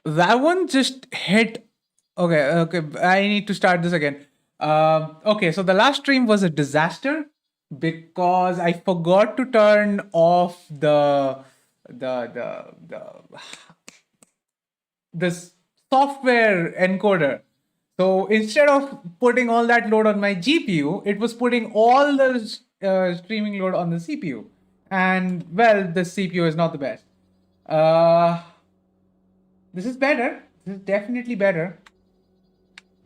That one just hit. Okay, okay. I need to start this again. Okay, so the last stream was a disaster because I forgot to turn off the this software encoder. So instead of putting all that load on my GPU, it was putting all the streaming load on the CPU. And well, the CPU is not the best. Uh, this is better. This is definitely better.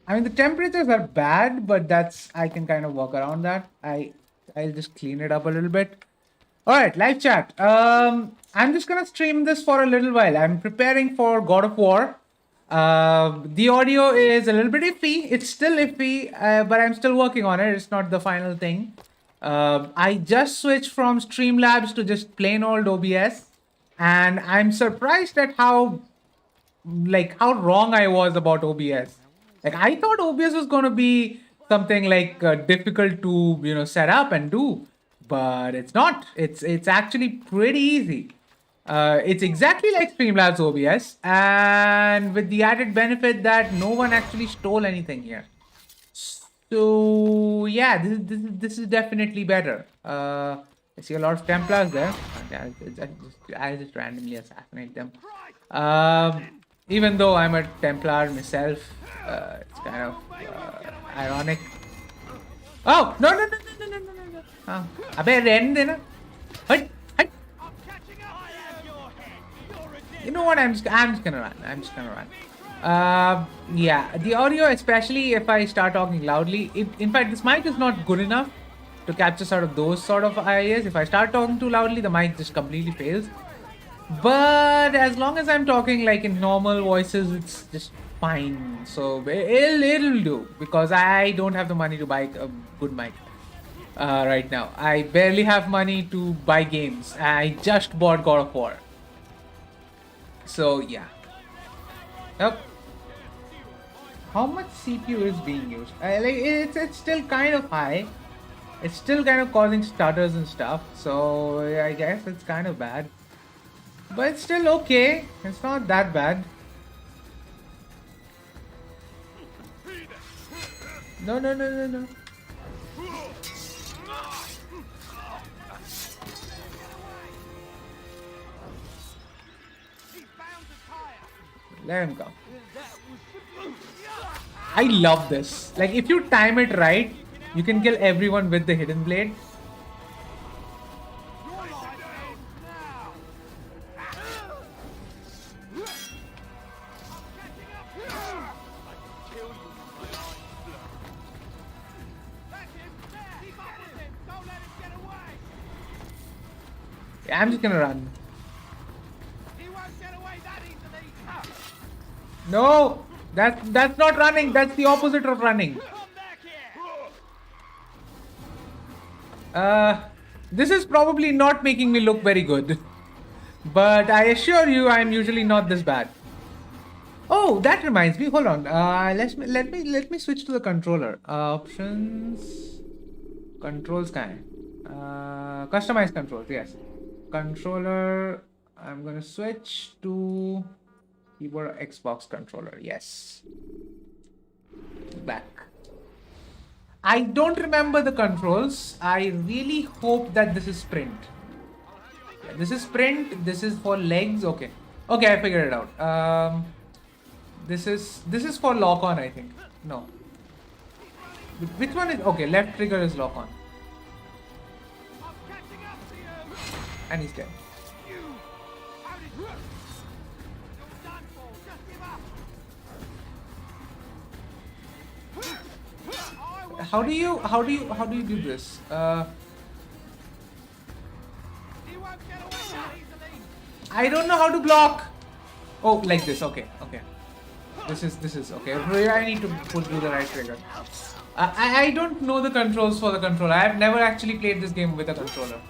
I mean, the temperatures are bad, but that's I can kind of work around that. I'll just clean it up a little bit. All right, live chat. I'm just gonna stream this for a little while. I'm preparing for God of War. The audio is a little bit iffy. It's still iffy, but I'm still working on it. It's not the final thing. I just switched from Streamlabs to just plain old OBS, and I'm surprised at how wrong I was about OBS. Like I thought OBS was gonna be something like difficult to set up and do, but it's not. It's actually pretty easy. It's exactly like Streamlabs OBS, and with the added benefit that no one actually stole anything here. So yeah, this is definitely better. I see a lot of Templars there. Okay, I'll just randomly assassinate them. Even though I'm a Templar myself, it's kind of ironic. Oh no no no no no no no no! Oh, अबे रहने देना. हट हट. You know what? I'm just gonna run. I'm just gonna run. Yeah, the audio, especially if I start talking loudly. In fact, this mic is not good enough to capture sort of those sort of ideas. If I start talking too loudly, the mic just completely fails. But as long as I'm talking like in normal voices, it's just fine. So it'll do because I don't have the money to buy a good mic right now. I barely have money to buy games. I just bought God of War. So yeah. Yep. How much CPU is being used? It's still kind of high. It's still kind of causing stutters and stuff. So I guess it's kind of bad. But it's still okay. It's not that bad. No, no, no, no, no. Let him come. I love this. Like, if you time it right, you can kill everyone with the hidden blade. Yeah, I'm just gonna run. No, that's not running. That's the opposite of running. This is probably not making me look very good, but I assure you, I'm usually not this bad. Oh, that reminds me. Hold on. Let me switch to the controller. Options, controls, kind. Customize controls. Yes, controller. I'm gonna switch to keyboard Xbox controller. Yes. Back. I don't remember the controls. I really hope that this is sprint. Yeah, this is sprint. This is for legs. Okay. Okay, I figured it out. This is for lock on, I think. No. Which one is okay? Left trigger is lock on. And he's dead. How do you do this? I don't know how to block. Oh, like this. Okay, okay. This is okay. I need to do the right trigger. I don't know the controls for the controller. I've never actually played this game with a controller,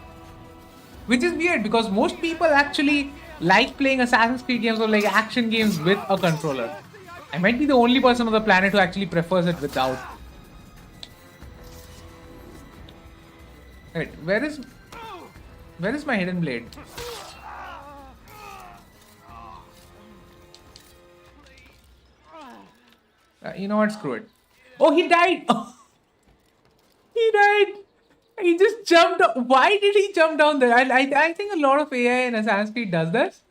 which is weird because most people actually like playing Assassin's Creed games or like action games with a controller. I might be the only person on the planet who actually prefers it without. Wait, where is my hidden blade? You know what? Screw it. Oh, he died. He died. He just jumped. Why did he jump down there? I think a lot of AI in Assassin's Creed does this.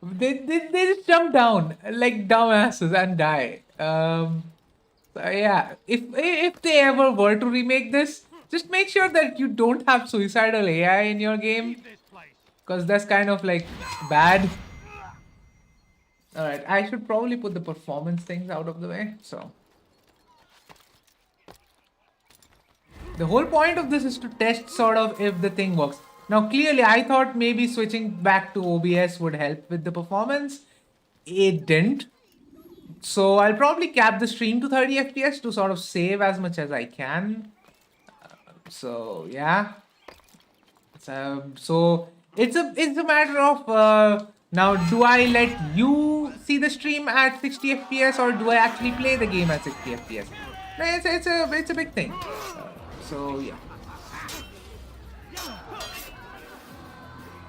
They just jump down like dumbasses and die. So yeah, if they ever were to remake this, just make sure that you don't have suicidal AI in your game, because that's kind of like bad. All right, I should probably put the performance things out of the way. So the whole point of this is to test sort of if the thing works. Now, clearly, I thought maybe switching back to OBS would help with the performance. It didn't. So I'll probably cap the stream to 30 FPS to sort of save as much as I can. So yeah. So it's a matter of now, do I let you see the stream at 60 FPS or do I actually play the game at 60 FPS? No, it's a big thing. So yeah.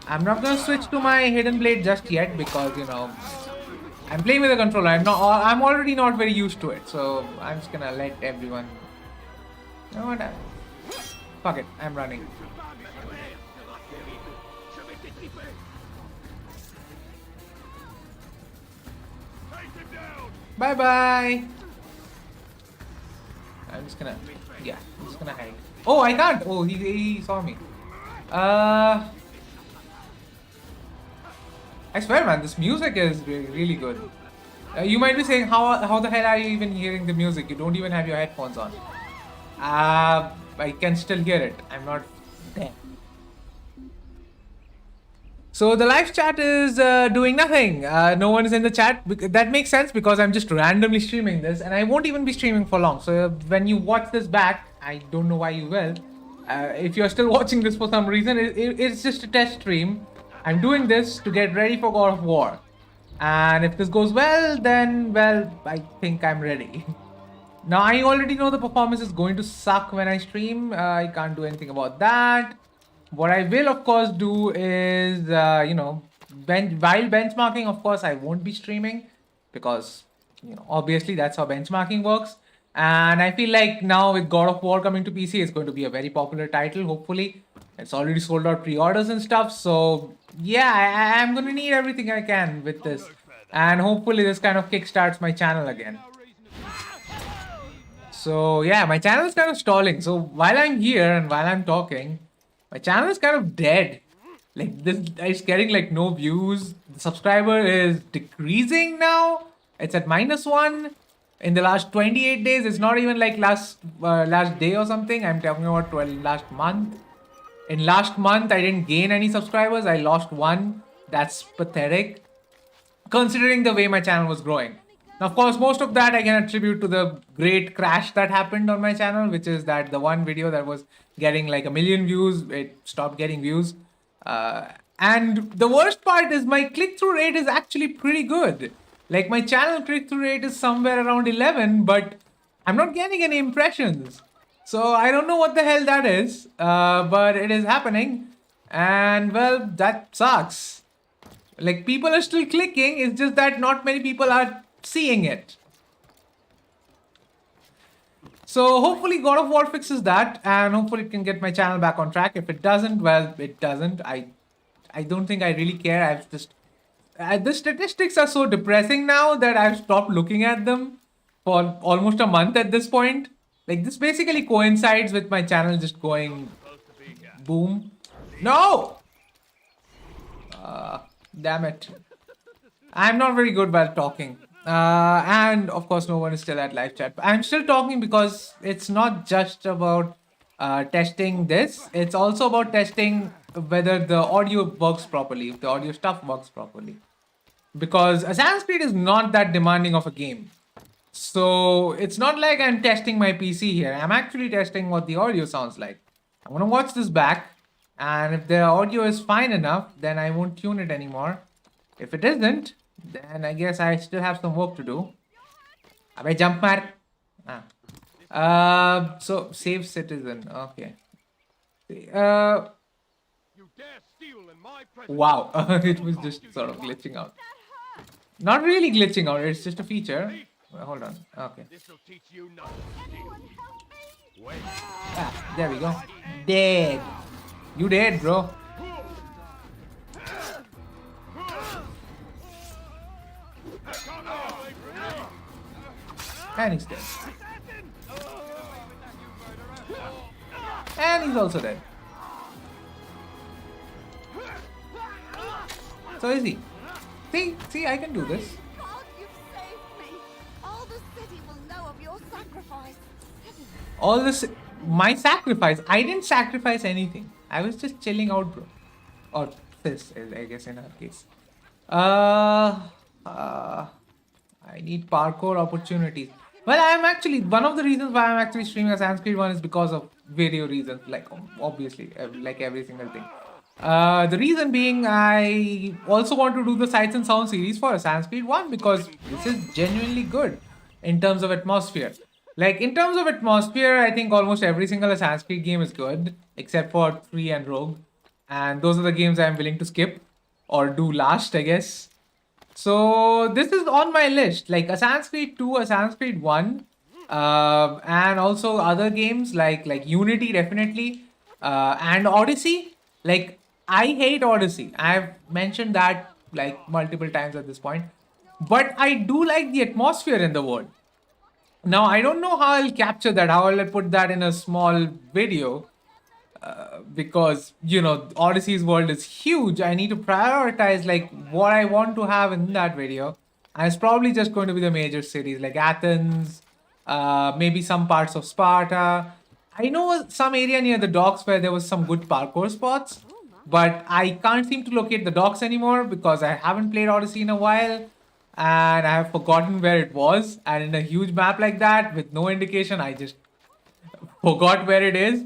I'm not gonna switch to my hidden blade just yet because I'm playing with a controller. I'm already not very used to it, so I'm just gonna let everyone. You know what? Fuck it, I'm running. Bye bye. I'm just gonna hide. Oh, I can't. Oh, he saw me. I swear, man, this music is really, really good. You might be saying, how the hell are you even hearing the music? You don't even have your headphones on. I can still hear it. I'm not there. So the live chat is doing nothing. No one is in the chat. That makes sense because I'm just randomly streaming this, and I won't even be streaming for long. So when you watch this back, I don't know why you will. If you're still watching this for some reason, it's just a test stream. I'm doing this to get ready for God of War. And if this goes well, then, well, I think I'm ready. Now, I already know the performance is going to suck when I stream. I can't do anything about that. What I will, of course, do is, while benchmarking, of course, I won't be streaming because, obviously that's how benchmarking works. And I feel like now with God of War coming to PC, it's going to be a very popular title, hopefully. It's already sold out pre-orders and stuff. So, yeah, I'm going to need everything I can with this. And hopefully this kind of kickstarts my channel again. So, yeah, my channel is kind of stalling. So, while I'm here and while I'm talking, my channel is kind of dead. Like, this is getting like no views. The subscriber is decreasing now. It's at -1. In the last 28 days, it's not even like last day or something. I'm talking about last month. In last month, I didn't gain any subscribers. I lost 1. That's pathetic, considering the way my channel was growing. Now, of course, most of that I can attribute to the great crash that happened on my channel, which is that the one video that was getting like 1 million views, it stopped getting views. And the worst part is my click-through rate is actually pretty good. Like, my channel click-through rate is somewhere around 11, but I'm not getting any impressions. So I don't know what the hell that is, but it is happening. And, well, that sucks. Like, people are still clicking, it's just that not many people are seeing it. So hopefully God of War fixes that, and hopefully it can get my channel back on track. If it doesn't, well, it doesn't. I don't think I really care. I've just... the statistics are so depressing now that I've stopped looking at them for almost a month at this point. Like, this basically coincides with my channel just going boom. No! Damn it. I'm not very good while talking. And of course, no one is still at live chat. I'm still talking because it's not just about testing this. It's also about testing whether the audio works properly, if the audio stuff works properly. Because Assassin's Creed is not that demanding of a game. So it's not like I'm testing my PC here. I'm actually testing what the audio sounds like. I'm going to watch this back. And if the audio is fine enough, then I won't tune it anymore. If it isn't, then I guess I still have some work to do. Abhi jump mar. So save citizen. Okay. Wow. It was just sort of glitching out. Not really glitching out. It's just a feature. Hold on. Okay. This'll teach you not to Wait. Ah, there we go. Dead. You dead, bro. And he's dead. And he's also dead. So easy. See, I can do this. God, you've saved me. All the city will know of your sacrifice. All this, my sacrifice. I didn't sacrifice anything. I was just chilling out, bro. Or this, I guess, in our case. I need parkour opportunities. Well, I'm actually, one of the reasons why I'm actually streaming a Sanskrit one is because of video reasons, like obviously, like every single thing. The reason being, I also want to do the Sights and Sound series for a Sanskrit one because this is genuinely good in terms of atmosphere. Like, in terms of atmosphere, I think almost every single Sanskrit game is good, except for 3 and Rogue. And those are the games I'm willing to skip or do last, I guess. So this is on my list, like Assassin's Creed 2, Assassin's Creed 1, and also other games like Unity definitely, and Odyssey. Like, I hate Odyssey. I've mentioned that like multiple times at this point, but I do like the atmosphere in the world. Now I don't know how I'll capture that, how I'll put that in a small video, because Odyssey's world is huge. I need to prioritize like what I want to have in that video, and it's probably just going to be the major cities like Athens, maybe some parts of Sparta. I know some area near the docks where there was some good parkour spots, but I can't seem to locate the docks anymore because I haven't played Odyssey in a while and I have forgotten where it was. And in a huge map like that with no indication, I just forgot where it is.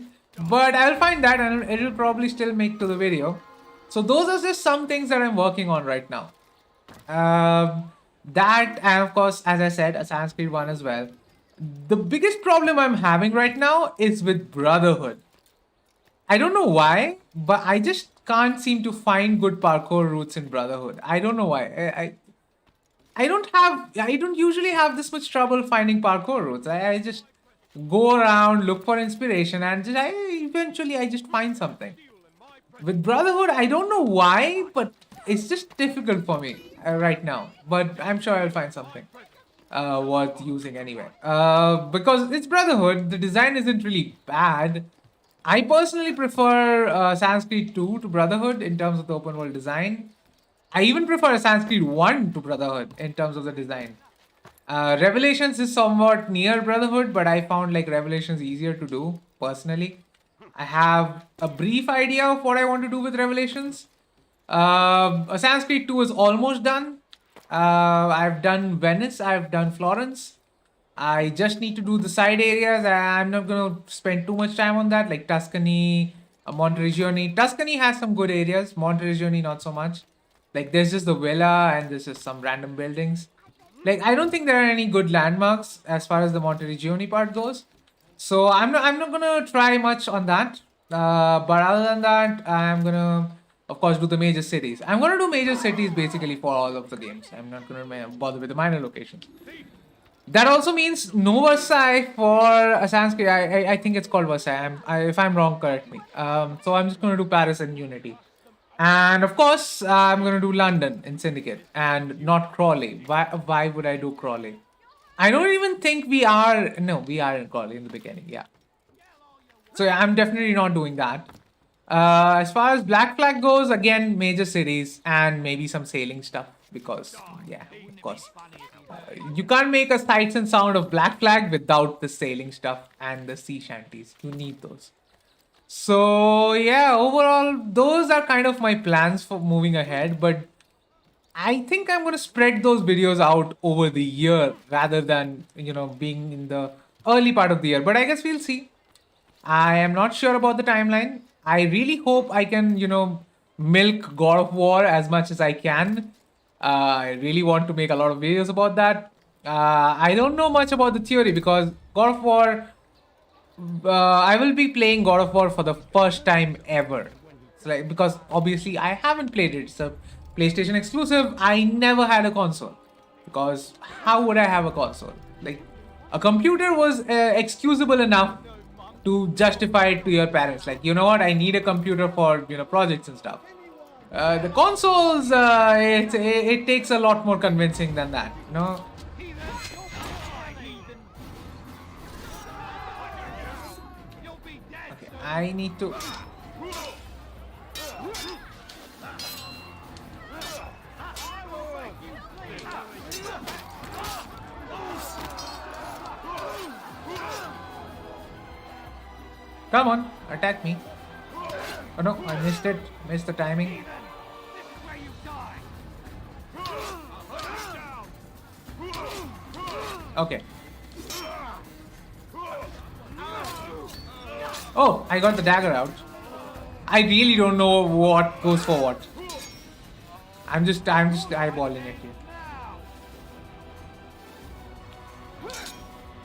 But I'll find that and it'll probably still make to the video. So those are just some things that I'm working on right now. That, and of course, as I said, Assassin's Creed 1 as well. The biggest problem I'm having right now is with Brotherhood. I don't know why, but I just can't seem to find good parkour routes in Brotherhood. I don't know why. I don't usually have this much trouble finding parkour routes. I just go around, look for inspiration, and eventually I just find something. With Brotherhood, I don't know why, but it's just difficult for me right now. But I'm sure I'll find something worth using anyway. Because it's Brotherhood, the design isn't really bad. I personally prefer Sanskrit 2 to Brotherhood in terms of the open world design. I even prefer Sanskrit 1 to Brotherhood in terms of the design. Revelations is somewhat near Brotherhood, but I found like Revelations easier to do personally. I have a brief idea of what I want to do with Revelations. Assassin's Creed 2 is almost done. I've done Venice, I've done Florence. I just need to do the side areas. I'm not going to spend too much time on that, like Tuscany, Monteregione. Tuscany has some good areas, Monteregione not so much. Like, there's just the villa and there's just some random buildings. Like, I don't think there are any good landmarks as far as the Monteregione part goes. So I'm not gonna try much on that. But other than that, I'm gonna, of course, do the major cities. I'm gonna do major cities basically for all of the games. I'm not gonna bother with the minor locations. That also means no Versailles for Assassin's Creed. I think it's called Versailles. If I'm wrong, correct me. So I'm just gonna do Paris and Unity. And of course, I'm gonna do London in Syndicate and not Crawley. Why would I do Crawley? I don't even think we are. No, we are in Crawley in the beginning. Yeah. So yeah, I'm definitely not doing that. As far as Black Flag goes, again, major cities and maybe some sailing stuff because, yeah, of course. You can't make a sights and sound of Black Flag without the sailing stuff and the sea shanties. You need those. So yeah, overall, those are kind of my plans for moving ahead. But I think I'm going to spread those videos out over the year rather than, being in the early part of the year. But I guess we'll see. I am not sure about the timeline. I really hope I can, milk God of War as much as I can. I really want to make a lot of videos about that. I don't know much about the theory because God of War, I will be playing God of War for the first time ever. It's like, because obviously I haven't played it. It's a PlayStation exclusive. I never had a console. Because how would I have a console? Like, a computer was excusable enough to justify it to your parents. Like, you know what? I need a computer for projects and stuff. The consoles, it takes a lot more convincing than that. Okay, I need to. Come on, attack me. Oh no, I missed it. Missed the timing. Okay. Oh, I got the dagger out. I really don't know what goes for what. I'm just eyeballing it here.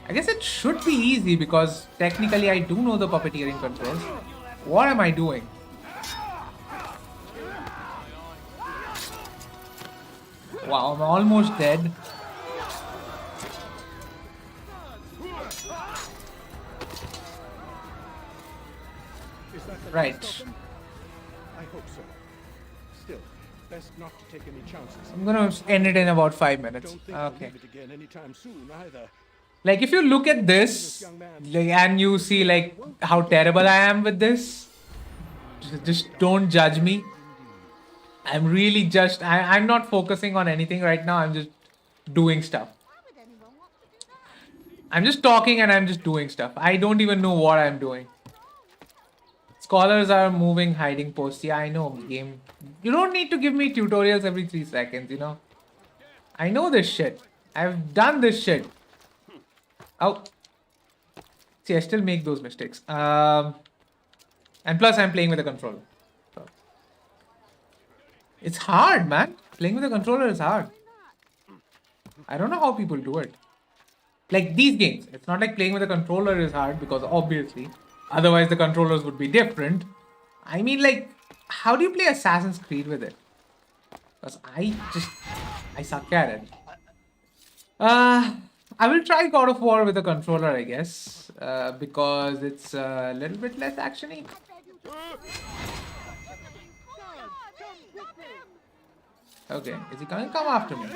I guess it should be easy because technically I do know the puppeteering controls. What am I doing? Wow, I'm almost dead. Right. I hope so. Still, best not to take any chances. I'm gonna end it in about 5 minutes. Don't think I'll Okay. leave it again anytime soon either. Like if you look at this, like, and you see like how terrible I am with this, just don't judge me. I'm really I'm not focusing on anything right now. I'm just doing stuff. Why would anyone want to do that? I'm just talking and I'm just doing stuff. I don't even know what I'm doing. Scholars are moving hiding posts. Yeah, I know, game. You don't need to give me tutorials every 3 seconds, I know this shit. I've done this shit. Oh. See, I still make those mistakes. And plus, I'm playing with a controller. So. It's hard, man. Playing with a controller is hard. I don't know how people do it. Like these games. It's not like playing with a controller is hard because obviously, otherwise the controllers would be different. I mean, like, how do you play Assassin's Creed with it? Because I suck at it. I will try God of War with a controller, I guess, because it's a little bit less actiony. Okay, is he gonna come after me?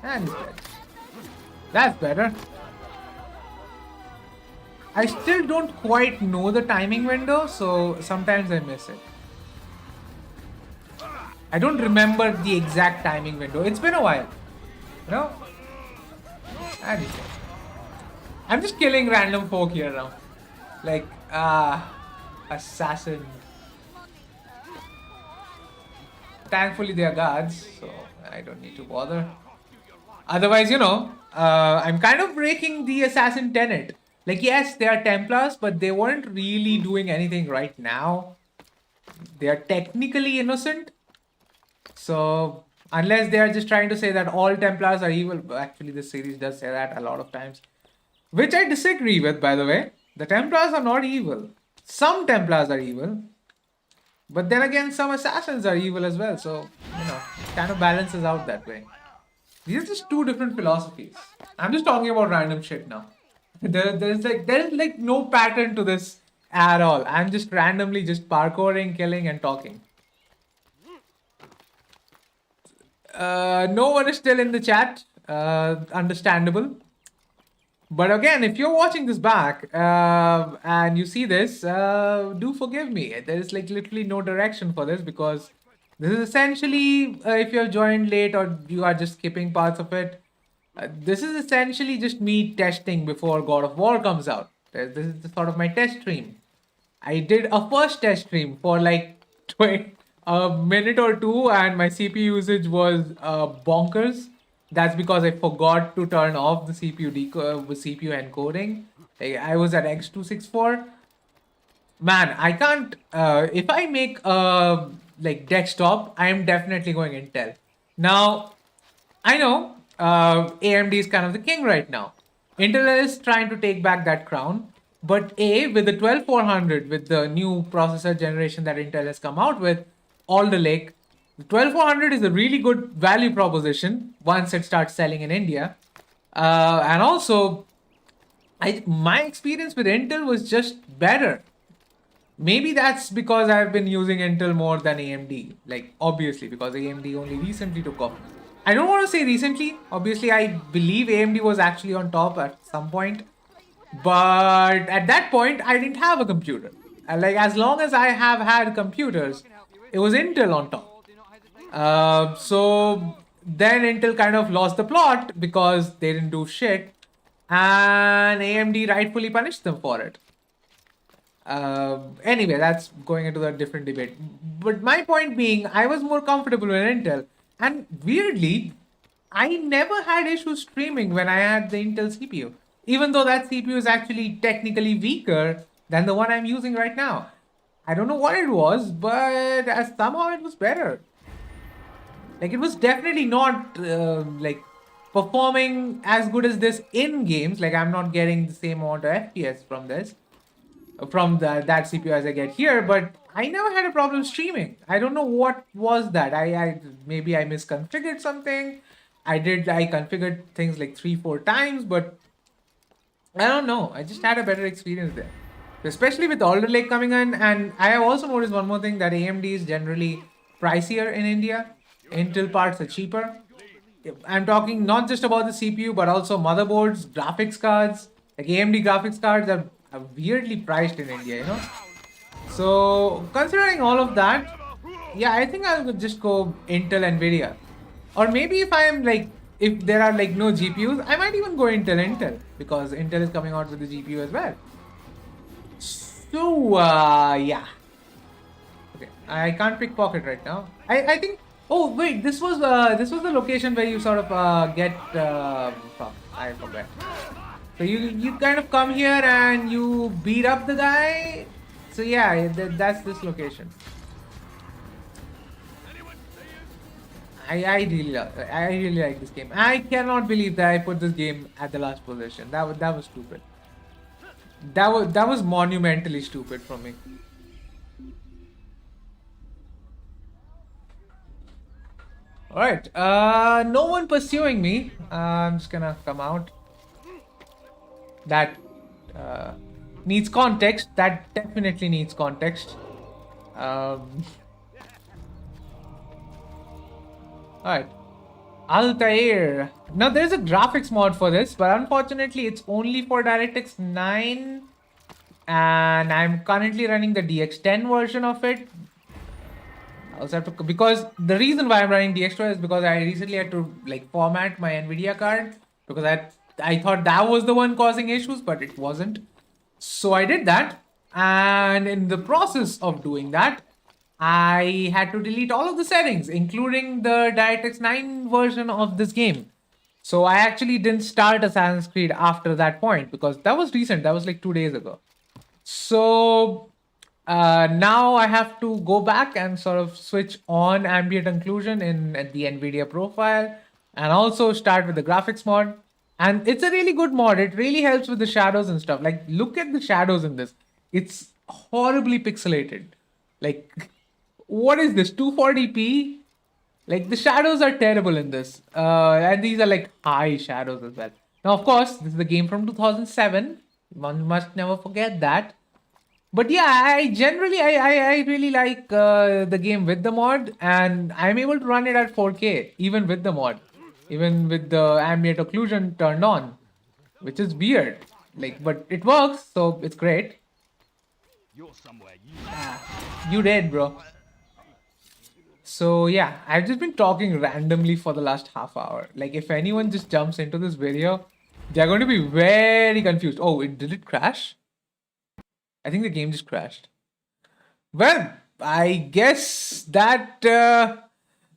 And he's dead. That's better. I still don't quite know the timing window, so sometimes I miss it. I don't remember the exact timing window. It's been a while. And he's dead. I'm just killing random folk here now. Like, assassin. Thankfully they are guards, so I don't need to bother. Otherwise, I'm kind of breaking the assassin tenet. Like, yes, they are Templars, but they weren't really doing anything right now. They are technically innocent. So, unless they are just trying to say that all Templars are evil, actually this series does say that a lot of times. Which I disagree with, by the way. The Templars are not evil. Some Templars are evil. But then again, some assassins are evil as well. So, it kind of balances out that way. These are just two different philosophies. I'm just talking about random shit now. There's like no pattern to this at all. I'm just randomly just parkouring, killing, and talking. No one is still in the chat. Understandable. But again, if you're watching this back and you see this, do forgive me. There is like literally no direction for this because this is essentially, if you have joined late or you are just skipping parts of it, this is essentially just me testing before God of War comes out. This is sort of my test stream. I did a first test stream for like a minute or two and my CPU usage was bonkers. That's because I forgot to turn off the CPU CPU encoding. I was at X264. Man, I can't. If I make like desktop, I am definitely going Intel. Now, I know AMD is kind of the king right now. Intel is trying to take back that crown, but with the 12400, with the new processor generation that Intel has come out with, Alder Lake, the 12400 is a really good value proposition once it starts selling in India. And also, my experience with Intel was just better. Maybe that's because I've been using Intel more than AMD. Like, obviously, because AMD only recently took off. I don't want to say recently. Obviously, I believe AMD was actually on top at some point. But at that point, I didn't have a computer. And like, as long as I have had computers, it was Intel on top. So then Intel kind of lost the plot because they didn't do shit. And AMD rightfully punished them for it. Anyway, that's going into a different debate. But my point being, I was more comfortable with Intel. And weirdly, I never had issues streaming when I had the Intel CPU. Even though that CPU is actually technically weaker than the one I'm using right now. I don't know what it was, but somehow it was better. Like, it was definitely not like performing as good as this in games. Like, I'm not getting the same amount of FPS from this, from that CPU as I get here, but I never had a problem streaming. I don't know what was that. I maybe I misconfigured something. I configured things like 3-4 times, but I don't know. I just had a better experience there. Especially with Alder Lake coming in, and I have also noticed one more thing, that AMD is generally pricier in India. Intel parts are cheaper. I'm talking not just about the CPU, but also motherboards, graphics cards. Like AMD graphics cards are weirdly priced in India, you know. So considering all of that, yeah, I think I'll just go Intel Nvidia. Or maybe if there are like no GPUs, I might even go Intel because Intel is coming out with the GPU as well. So yeah. Okay, I can't pickpocket right now. I think. Oh wait, this was the location where you sort of get. Fuck, I forgot. So you kind of come here and you beat up the guy. So yeah, that's this location. I really like this game. I cannot believe that I put this game at the last position. That was stupid. That was monumentally stupid from me. Alright, no one pursuing me. I'm just gonna come out. That needs context. That definitely needs context. Alright. Altair. Now there's a graphics mod for this, but unfortunately it's only for DirectX 9. And I'm currently running the DX10 version of it. I also have to, because the reason why I'm running DX12 is because I recently had to like format my Nvidia card, because I thought that was the one causing issues, but it wasn't. So I did that, and in the process of doing that, I had to delete all of the settings, including the DirectX 9 version of this game. So I actually didn't start Assassin's Creed after that point, because that was recent. That was like 2 days ago. So now I have to go back and sort of switch on ambient occlusion in the NVIDIA profile, and also start with the graphics mod. And it's a really good mod. It really helps with the shadows and stuff. Like, look at the shadows in this. It's horribly pixelated. Like, what is this? 240p? Like, the shadows are terrible in this. And these are like high shadows as well. Now, of course, this is the game from 2007. One must never forget that. But yeah, I really like the game with the mod, and I'm able to run it at 4K even with the mod, even with the ambient occlusion turned on, which is weird. Like, but it works, so it's great. You're somewhere. You did, bro. So yeah, I've just been talking randomly for the last half hour. Like, if anyone just jumps into this video, they're going to be very confused. Oh, did it crash? I think the game just crashed. Well, I guess that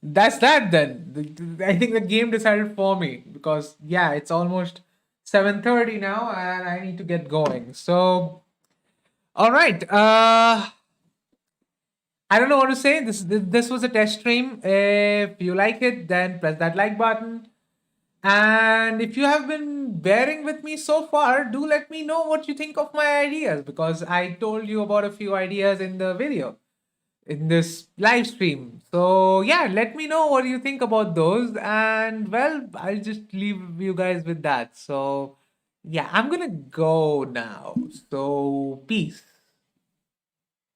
that's that then. I think the game decided for me, because yeah, it's almost 7:30 now and I need to get going. So, all right. I don't know what to say. This was a test stream. If you like it, then press that like button. And if you have been bearing with me so far, do let me know what you think of my ideas, because I told you about a few ideas in the video, in this live stream. So yeah, let me know what you think about those. And well, I'll just leave you guys with that. So yeah, I'm gonna go now. So peace.